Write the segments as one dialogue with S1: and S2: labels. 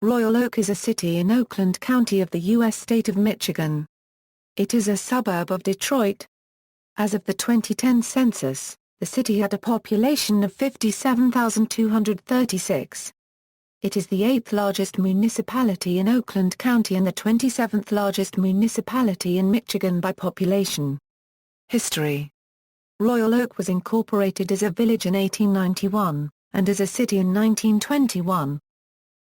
S1: Royal Oak is a city in Oakland County of the U.S. state of Michigan. It is a suburb of Detroit. As of the 2010 census, the city had a population of 57,236. It is the 8th largest municipality in Oakland County and the 27th largest municipality in Michigan by population. History. Royal Oak was incorporated as a village in 1891, and as a city in 1921.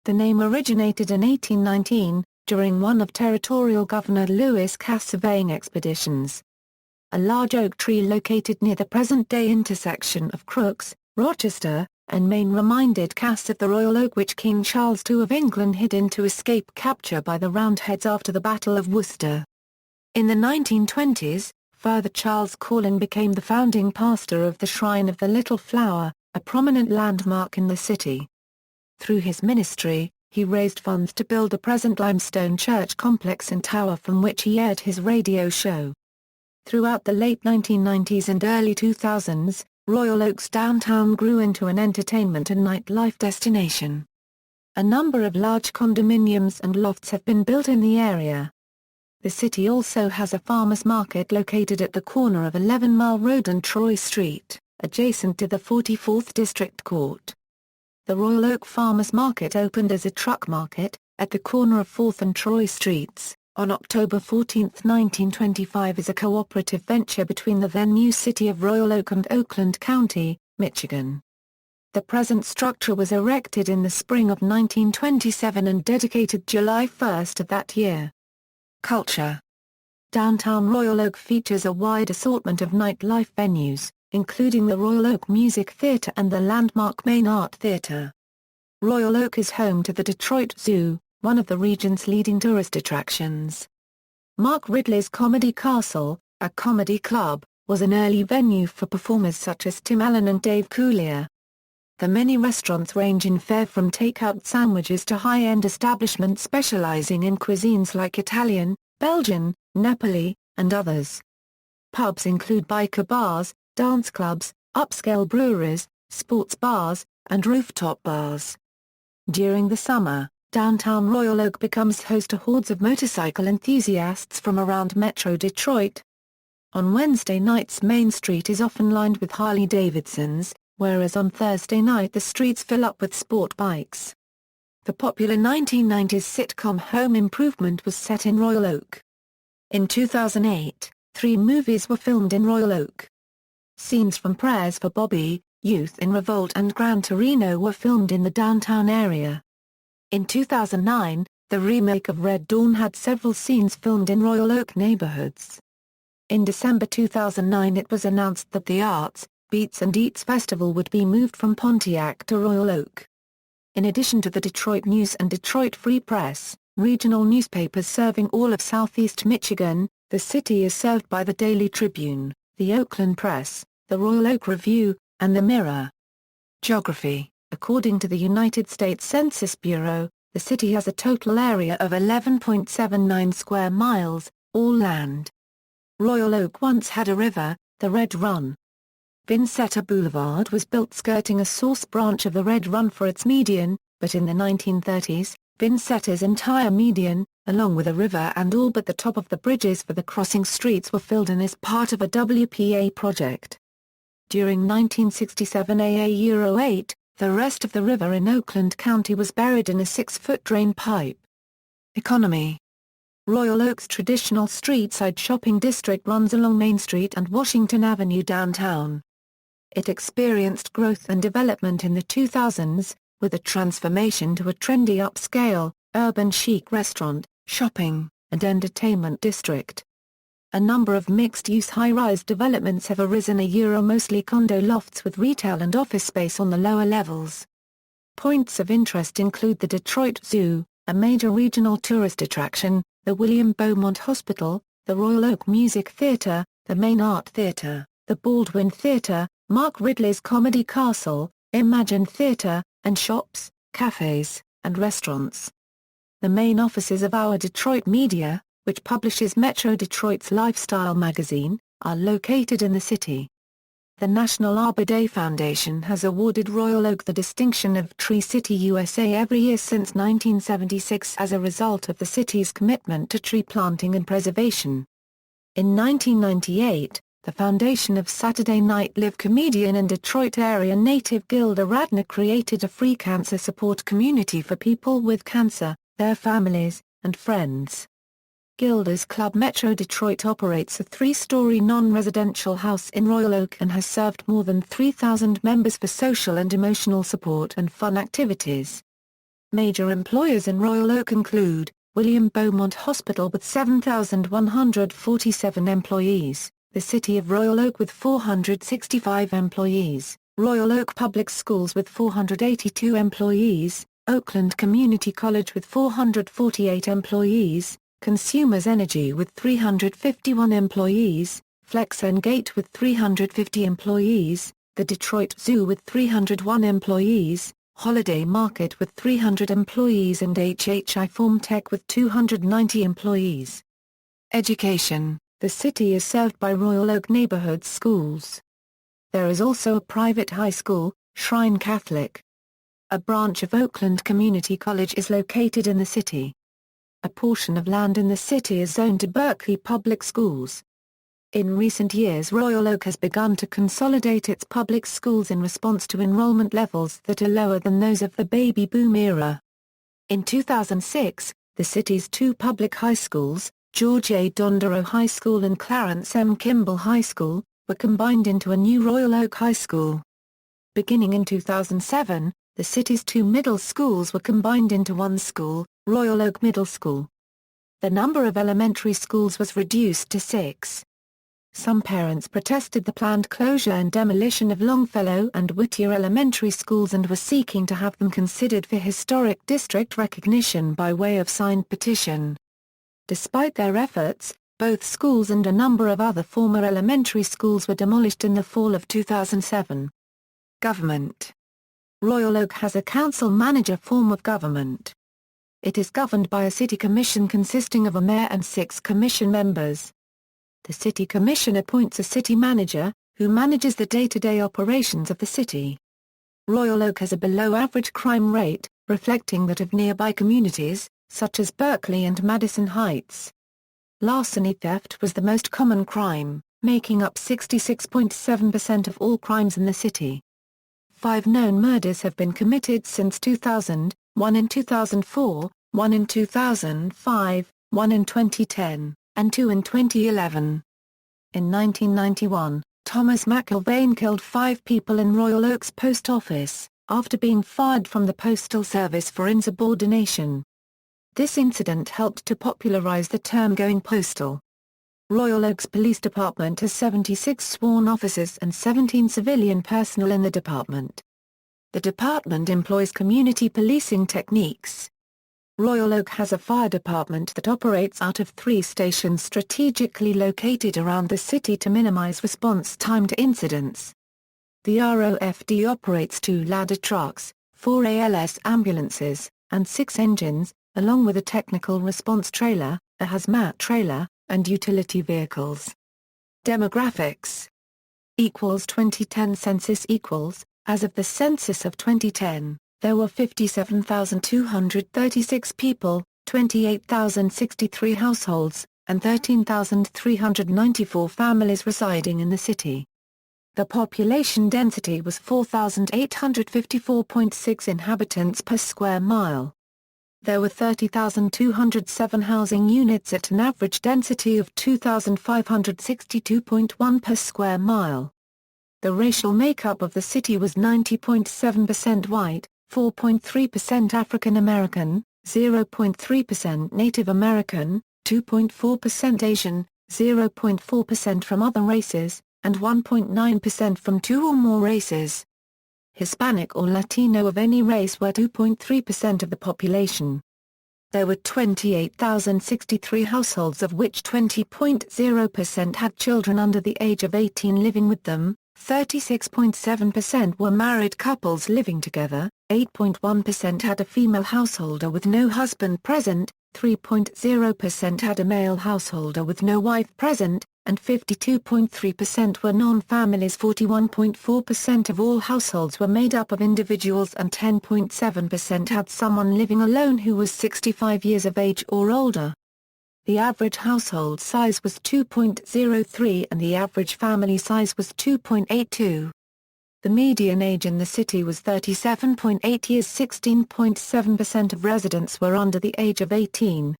S1: The name originated in 1819, during one of Territorial Governor Lewis Cass' surveying expeditions. A large oak tree located near the present-day intersection of Crooks, Rochester, and Main reminded Cass of the royal oak which King Charles II of England hid in to escape capture by the Roundheads after the Battle of Worcester. In the 1920s, Father Charles Corlin became the founding pastor of the Shrine of the Little Flower, a prominent landmark in the city. Through his ministry, he raised funds to build the present limestone church complex and tower from which he aired his radio show. Throughout the late 1990s and early 2000s, Royal Oak's downtown grew into an entertainment and nightlife destination. A number of large condominiums and lofts have been built in the area. The city also has a farmers market located at the corner of 11 Mile Road and Troy Street, adjacent to the 44th District Court. The Royal Oak Farmers Market opened as a truck market, at the corner of 4th and Troy Streets, on October 14, 1925 as a cooperative venture between the then-new city of Royal Oak and Oakland County, Michigan. The present structure was erected in the spring of 1927 and dedicated July 1 of that year. Culture. Downtown Royal Oak features a wide assortment of nightlife venues, including the Royal Oak Music Theatre and the landmark Main Art Theatre. Royal Oak is home to the Detroit Zoo, one of the region's leading tourist attractions. Mark Ridley's Comedy Castle, a comedy club, was an early venue for performers such as Tim Allen and Dave Coulier. The many restaurants range in fare from take-out sandwiches to high-end establishments specializing in cuisines like Italian, Belgian, Nepali, and others. Pubs include biker bars, dance clubs, upscale breweries, sports bars, and rooftop bars. During the summer, downtown Royal Oak becomes host to hordes of motorcycle enthusiasts from around Metro Detroit. On Wednesday nights Main Street is often lined with Harley-Davidsons, whereas on Thursday night the streets fill up with sport bikes. The popular 1990s sitcom Home Improvement was set in Royal Oak. In 2008, 3 movies were filmed in Royal Oak. Scenes from Prayers for Bobby, Youth in Revolt and Gran Torino were filmed in the downtown area. In 2009, the remake of Red Dawn had several scenes filmed in Royal Oak neighborhoods. In December 2009 it was announced that the Arts, Beats and Eats Festival would be moved from Pontiac to Royal Oak. In addition to the Detroit News and Detroit Free Press, regional newspapers serving all of southeast Michigan, the city is served by the Daily Tribune, the Oakland Press, the Royal Oak Review, and the Mirror. Geography. According to the United States Census Bureau, the city has a total area of 11.79 square miles, all land. Royal Oak once had a river, the Red Run. Vinsetta Boulevard was built skirting a source branch of the Red Run for its median, but in the 1930s, Vinsetta's entire median, along with a river and all but the top of the bridges for the crossing streets were filled in as part of a WPA project. During 1967-08, the rest of the river in Oakland County was buried in a 6-foot drain pipe. Economy. Royal Oak's traditional street-side shopping district runs along Main Street and Washington Avenue downtown. It experienced growth and development in the 2000s, with a transformation to a trendy upscale, urban chic restaurant, shopping, and entertainment district. A number of mixed-use high-rise developments have arisen, mostly condo lofts with retail and office space on the lower levels. Points of interest include the Detroit Zoo, a major regional tourist attraction, the William Beaumont Hospital, the Royal Oak Music Theatre, the Main Art Theatre, the Baldwin Theatre, Mark Ridley's Comedy Castle, Imagine Theatre, and shops, cafes, and restaurants. The main offices of Our Detroit Media, which publishes Metro Detroit's lifestyle magazine, are located in the city. The National Arbor Day Foundation has awarded Royal Oak the distinction of Tree City USA every year since 1976 as a result of the city's commitment to tree planting and preservation. In 1998, the foundation of Saturday Night Live comedian and Detroit area native Gilda Radner created a free cancer support community for people with cancer, their families, and friends. Gilda's Club Metro Detroit operates a three-story non-residential house in Royal Oak and has served more than 3,000 members for social and emotional support and fun activities. Major employers in Royal Oak include William Beaumont Hospital with 7,147 employees, the City of Royal Oak with 465 employees, Royal Oak Public Schools with 482 employees, Oakland Community College with 448 employees, Consumers Energy with 351 employees, Flex and Gate with 350 employees, the Detroit Zoo with 301 employees, Holiday Market with 300 employees and HHI Form Tech with 290 employees. Education: the city is served by Royal Oak Neighborhood Schools. There is also a private high school, Shrine Catholic. A branch of Oakland Community College is located in the city. A portion of land in the city is zoned to Berkeley Public Schools. In recent years Royal Oak has begun to consolidate its public schools in response to enrollment levels that are lower than those of the baby boom era. In 2006, the city's two public high schools, George A. Dondero High School and Clarence M. Kimball High School, were combined into a new Royal Oak High School. Beginning in 2007, the city's two middle schools were combined into one school, Royal Oak Middle School. The number of elementary schools was reduced to 6. Some parents protested the planned closure and demolition of Longfellow and Whittier elementary schools and were seeking to have them considered for historic district recognition by way of signed petition. Despite their efforts, both schools and a number of other former elementary schools were demolished in the fall of 2007. Government: Royal Oak has a council-manager form of government. It is governed by a city commission consisting of a mayor and 6 commission members. The city commission appoints a city manager, who manages the day-to-day operations of the city. Royal Oak has a below-average crime rate, reflecting that of nearby communities, such as Berkeley and Madison Heights. Larceny theft was the most common crime, making up 66.7% of all crimes in the city. 5 known murders have been committed since 2000, 1 in 2004, 1 in 2005, 1 in 2010, and 2 in 2011. In 1991, Thomas McIlvaine killed 5 people in Royal Oak's post office, after being fired from the Postal Service for insubordination. This incident helped to popularize the term going postal. Royal Oak's Police Department has 76 sworn officers and 17 civilian personnel in the department. The department employs community policing techniques. Royal Oak has a fire department that operates out of 3 stations strategically located around the city to minimize response time to incidents. The ROFD operates 2 ladder trucks, 4 ALS ambulances, and 6 engines, along with a technical response trailer, a hazmat trailer, and utility vehicles. Demographics: 2010 census equals, as of the census of 2010, there were 57,236 people, 28,063 households, and 13,394 families residing in the city. The population density was 4,854.6 inhabitants per square mile. There were 30,207 housing units at an average density of 2,562.1 per square mile. The racial makeup of the city was 90.7% white, 4.3% African American, 0.3% Native American, 2.4% Asian, 0.4% from other races, and 1.9% from 2 or more races. Hispanic or Latino of any race were 2.3% of the population. There were 28,063 households, of which 20.0% had children under the age of 18 living with them, 36.7% were married couples living together, 8.1% had a female householder with no husband present, 3.0% had a male householder with no wife present, and 52.3% were non-families. 41.4% of all households were made up of individuals and 10.7% had someone living alone who was 65 years of age or older. The average household size was 2.03 and the average family size was 2.82. The median age in the city was 37.8 years. 16.7% of residents were under the age of 18.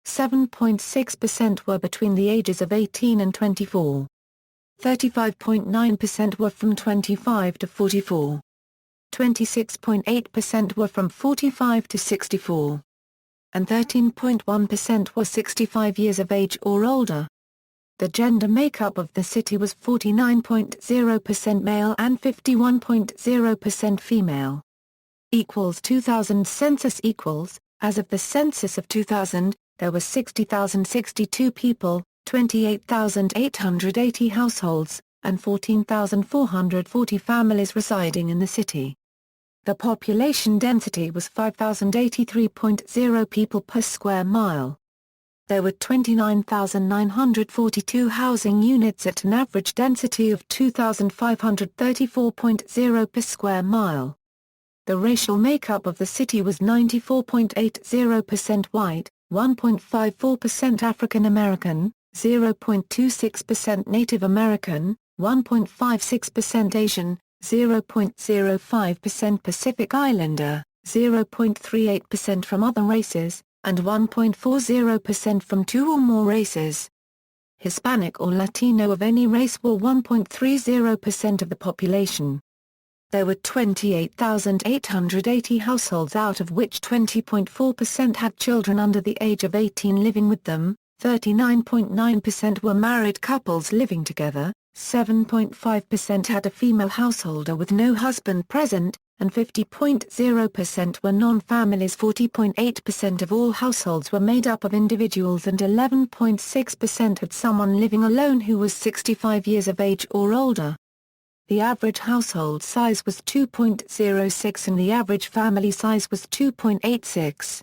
S1: 7.6% were between the ages of 18 and 24. 35.9% were from 25 to 44. 26.8% were from 45 to 64. And 13.1% were 65 years of age or older. The gender makeup of the city was 49.0% male and 51.0% female. 2000 census equals, as of the census of 2000, there were 60,062 people, 28,880 households, and 14,440 families residing in the city. The population density was 5,083.0 people per square mile. There were 29,942 housing units at an average density of 2,534.0 per square mile. The racial makeup of the city was 94.80% white, 1.54% African American, 0.26% Native American, 1.56% Asian, 0.05% Pacific Islander, 0.38% from other races, and 1.40% from two or more races. Hispanic or Latino of any race were 1.30% of the population. There were 28,880 households, out of which 20.4% had children under the age of 18 living with them, 39.9% were married couples living together, 7.5% had a female householder with no husband present, and 50.0% were non-families. 40.8% of all households were made up of individuals and 11.6% had someone living alone who was 65 years of age or older. The average household size was 2.06 and the average family size was 2.86.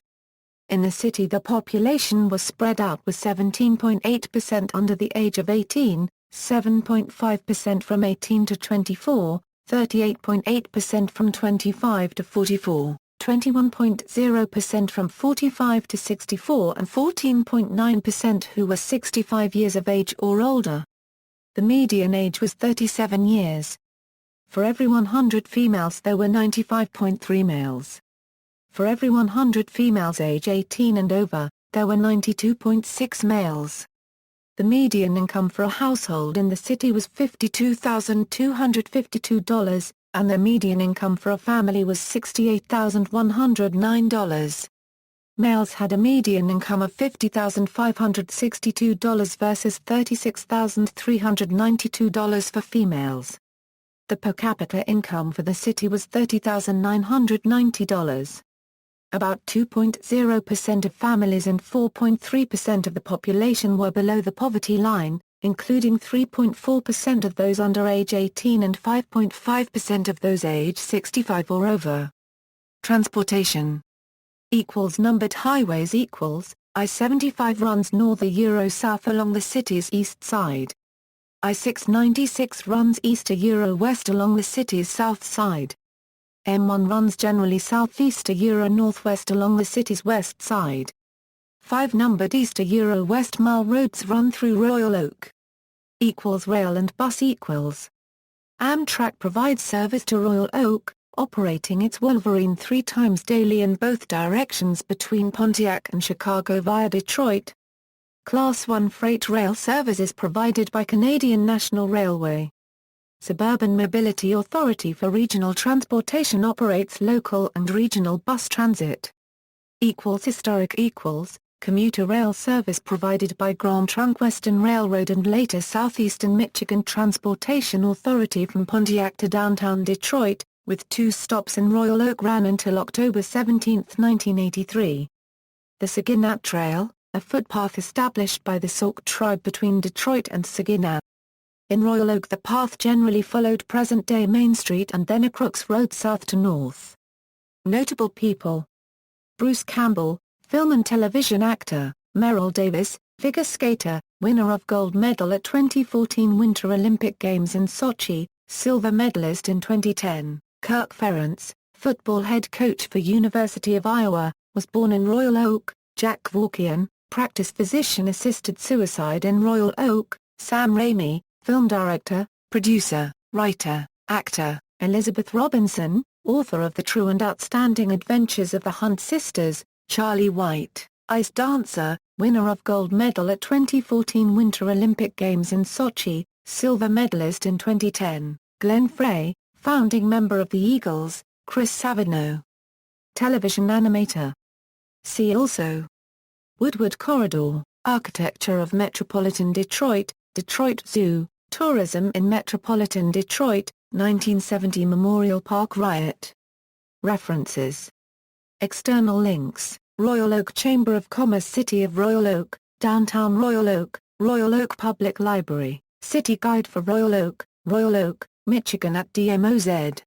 S1: In the city the population was spread out with 17.8% under the age of 18, 7.5% from 18 to 24, 38.8% from 25 to 44, 21.0% from 45 to 64 and 14.9% who were 65 years of age or older. The median age was 37 years. For every 100 females there were 95.3 males. For every 100 females age 18 and over, there were 92.6 males. The median income for a household in the city was $52,252, and the median income for a family was $68,109. Males had a median income of $50,562 versus $36,392 for females. The per capita income for the city was $30,990. About 2.0% of families and 4.3% of the population were below the poverty line, including 3.4% of those under age 18 and 5.5% of those age 65 or over. Transportation numbered highways I-75 runs north-south along the city's east side. I-696 runs east-west along the city's south side. M1 runs generally southeast-northwest along the city's west side. 5 numbered east-west mile roads run through Royal Oak. Rail and bus Amtrak provides service to Royal Oak, operating its Wolverine 3 times daily in both directions between Pontiac and Chicago via Detroit. Class 1 freight rail service is provided by Canadian National Railway. Suburban Mobility Authority for Regional Transportation operates local and regional bus transit. Historic commuter rail service provided by Grand Trunk Western Railroad and later Southeastern Michigan Transportation Authority from Pontiac to downtown Detroit, with 2 stops in Royal Oak, ran until October 17, 1983. The Saginaw Trail, a footpath established by the Sauk tribe between Detroit and Saginaw. In Royal Oak the path generally followed present-day Main Street and then a Crooks Road south to north. Notable people: Bruce Campbell, film and television actor; Merrill Davis, figure skater; winner of gold medal at 2014 Winter Olympic Games in Sochi, silver medalist in 2010. Kirk Ferentz, football head coach for University of Iowa, was born in Royal Oak. Jack Kevorkian, practice physician, assisted suicide in Royal Oak. Sam Raimi, film director, producer, writer, actor. Elizabeth Robinson, author of The True and Outstanding Adventures of the Hunt Sisters. Charlie White, ice dancer, winner of gold medal at 2014 Winter Olympic Games in Sochi, silver medalist in 2010. Glenn Frey, founding member of the Eagles. Chris Savino, television animator. See also: Woodward Corridor, architecture of metropolitan Detroit, Detroit Zoo, tourism in metropolitan Detroit, 1970 Memorial Park riot. References. External links: Royal Oak Chamber of Commerce, City of Royal Oak, Downtown Royal Oak Public Library, City Guide for Royal Oak, Michigan at DMOZ.